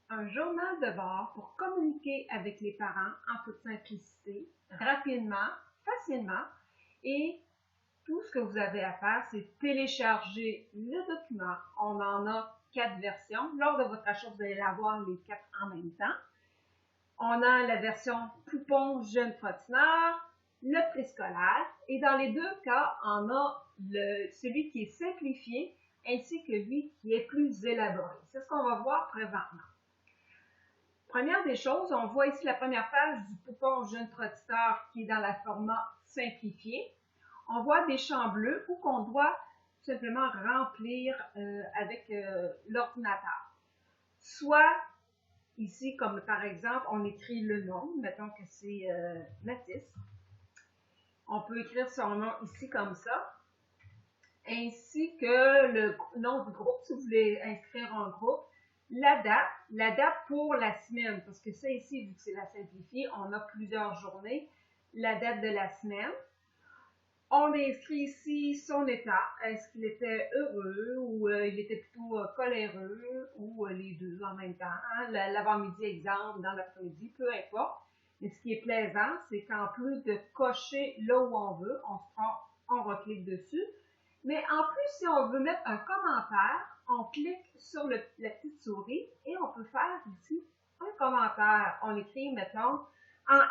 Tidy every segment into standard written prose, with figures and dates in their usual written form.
Un journal de bord pour communiquer avec les parents en toute simplicité, rapidement, facilement, et tout ce que vous avez à faire, c'est télécharger le document. On en a 4 versions. Lors de votre achat, vous allez avoir les 4 en même temps. On a la version Poupon Jeune Trottineur, le préscolaire, et dans les deux cas, on a celui qui est simplifié ainsi que lui qui est plus élaboré. C'est ce qu'on va voir présentement. Première des choses, on voit ici la première page du Poupon Jeune Trottineur qui est dans le format simplifié. On voit des champs bleus où qu'on doit tout simplement remplir avec l'ordinateur. Soit ici, comme par exemple, on écrit le nom, mettons que c'est Mathis. On peut écrire son nom ici comme ça, ainsi que le nom du groupe, si vous voulez inscrire un groupe. La date pour la semaine, parce que ça ici, vu que c'est la simplifiée, on a plusieurs journées. La date de la semaine. On inscrit ici son état. Est-ce qu'il était heureux ou il était plutôt coléreux ou les deux en même temps. Hein? L'avant-midi, exemple, dans l'après-midi, peu importe. Mais ce qui est plaisant, c'est qu'en plus de cocher là où on veut, on reclique dessus. Mais en plus, si on veut mettre un commentaire, on clique sur la petite souris et on peut faire ici un commentaire. On écrit, mettons,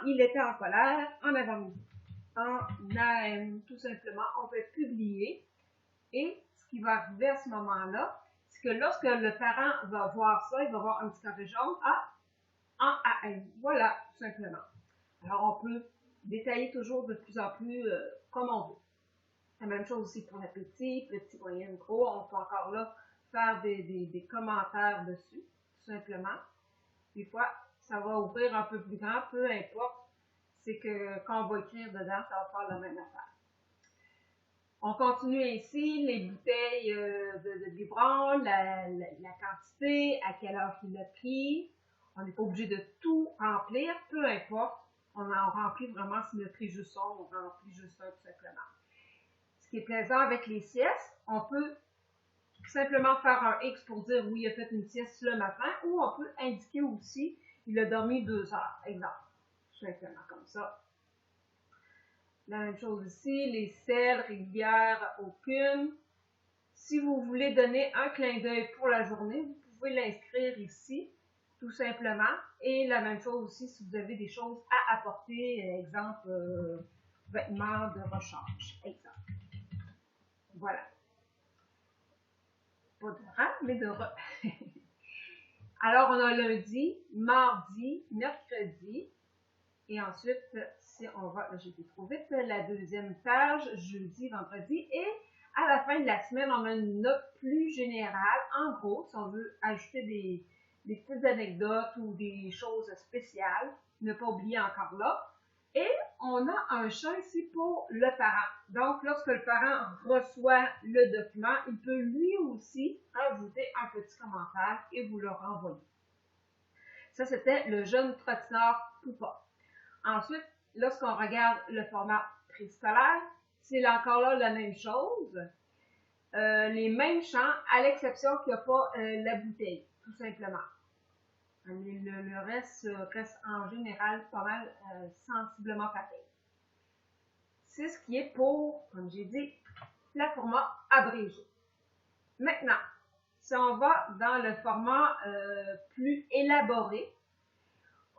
il était en colère en avant-midi. Tout simplement, on peut publier. Et ce qui va arriver à ce moment-là, c'est que lorsque le parent va voir ça, il va voir un petit carré jaune, en AM. Voilà, tout simplement. Alors, on peut détailler toujours de plus en plus comme on veut. La même chose aussi pour la petit, moyen, gros. On peut encore là faire des commentaires dessus, tout simplement. Des fois, ça va ouvrir un peu plus grand, peu importe. C'est que quand on va écrire dedans, ça va faire la même affaire. On continue ainsi, les bouteilles de biberon, la quantité, à quelle heure il a pris. On n'est pas obligé de tout remplir, peu importe. On en remplit vraiment, si on a pris juste ça, on remplit juste ça tout simplement. Ce qui est plaisant avec les siestes, on peut simplement faire un X pour dire oui, il a fait une sieste le matin, ou on peut indiquer aussi, il a dormi 2 heures, exemple. Tout simplement comme ça. La même chose ici, les selles, rivières, aucune. Si vous voulez donner un clin d'œil pour la journée, vous pouvez l'inscrire ici, tout simplement. Et la même chose aussi si vous avez des choses à apporter, exemple, vêtements de rechange, exemple. Voilà. Pas de rang, mais de re. Alors, on a lundi, mardi, mercredi. Et ensuite, si on va, j'ai été trop vite, la deuxième page, jeudi, vendredi. Et à la fin de la semaine, on a une note plus générale. En gros, si on veut ajouter des petites anecdotes ou des choses spéciales, ne pas oublier encore là. Et on a un champ ici pour le parent. Donc, lorsque le parent reçoit le document, il peut lui aussi ajouter un petit commentaire et vous le renvoyer. Ça, c'était le jeune trottineur Poupon. Ensuite, lorsqu'on regarde le format préscolaire, c'est encore là la même chose. Les mêmes champs, à l'exception qu'il n'y a pas la bouteille, tout simplement. Le reste reste en général pas mal sensiblement pareil. C'est ce qui est pour, comme j'ai dit, le format abrégé. Maintenant, si on va dans le format plus élaboré,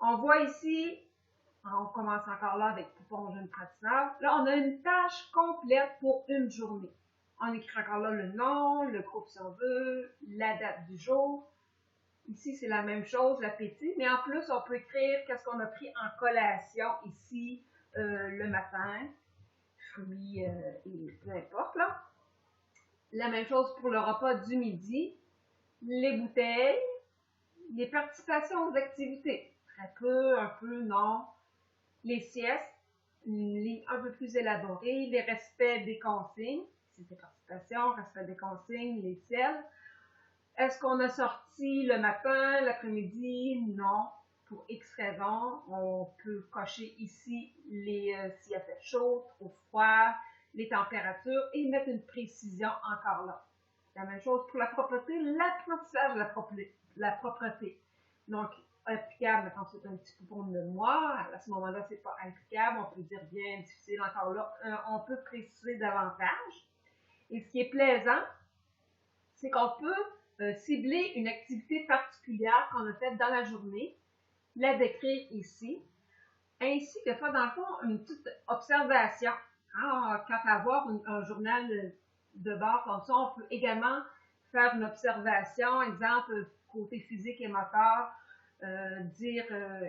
on voit ici, on commence encore là avec Poupon Jeune Trottineur. Là, on a une tâche complète pour une journée. On écrit encore là le nom, le groupe si on veut, la date du jour. Ici, c'est la même chose, l'appétit, mais en plus, on peut écrire qu'est-ce qu'on a pris en collation ici le matin, fruits et peu importe là. La même chose pour le repas du midi, les bouteilles, les participations aux activités, très peu, un peu, non. Les siestes, une ligne un peu plus élaborée, les respects des consignes, c'est des participations, respect des consignes, les selles. Est-ce qu'on a sorti le matin, l'après-midi? Non. Pour X raisons, on peut cocher ici s'il a fait chaud, trop froid, les températures et mettre une précision encore là. La même chose pour la propreté, l'apprentissage de la propreté. Donc, applicable quand c'est un petit coupon de mois. À ce moment-là, c'est pas applicable. On peut dire bien difficile. Encore là, on peut préciser davantage. Et ce qui est plaisant, c'est qu'on peut cibler une activité particulière qu'on a faite dans la journée, la décrire ici, ainsi que faire dans le fond une petite observation. Hein, quand à avoir un journal de bord comme ça, on peut également faire une observation, exemple, côté physique et moteur, dire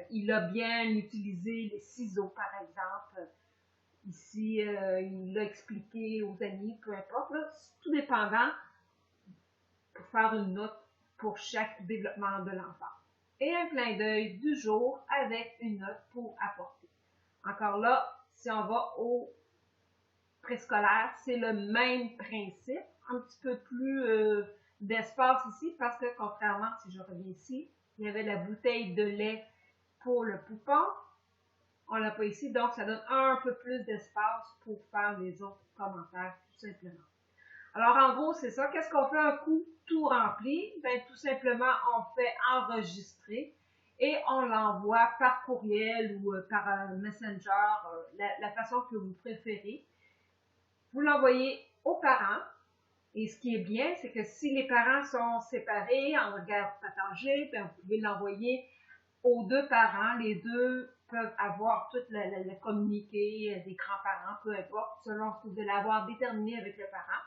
il a bien utilisé les ciseaux, par exemple. Ici, il l'a expliqué aux amis, peu importe, là, tout dépendant pour faire une note pour chaque développement de l'enfant. Et un clin d'œil du jour avec une note pour apporter. Encore là, si on va au préscolaire, c'est le même principe, un petit peu plus d'espace ici, parce que contrairement, si je reviens ici, il y avait la bouteille de lait pour le poupon. On l'a pas ici, donc ça donne un peu plus d'espace pour faire les autres commentaires, tout simplement. Alors, en gros, c'est ça. Qu'est-ce qu'on fait un coup tout rempli? Ben, tout simplement, on fait enregistrer et on l'envoie par courriel ou par Messenger, la façon que vous préférez. Vous l'envoyez aux parents. Et ce qui est bien, c'est que si les parents sont séparés en garde partagée, ben, vous pouvez l'envoyer aux deux parents. Les deux peuvent avoir tout le communiqué des grands-parents, peu importe, selon ce que vous allez avoir déterminé avec le parent.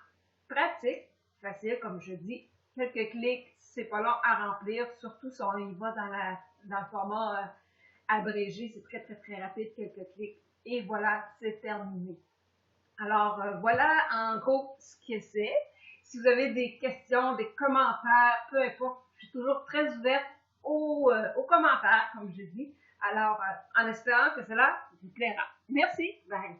Pratique, facile, comme je dis. Quelques clics, c'est pas long à remplir, surtout si on y va dans le format abrégé, c'est très, très, très rapide, quelques clics. Et voilà, c'est terminé. Alors, voilà en gros ce que c'est. Si vous avez des questions, des commentaires, peu importe, je suis toujours très ouverte aux commentaires, comme je dis. Alors, en espérant que cela vous plaira. Merci. Bye.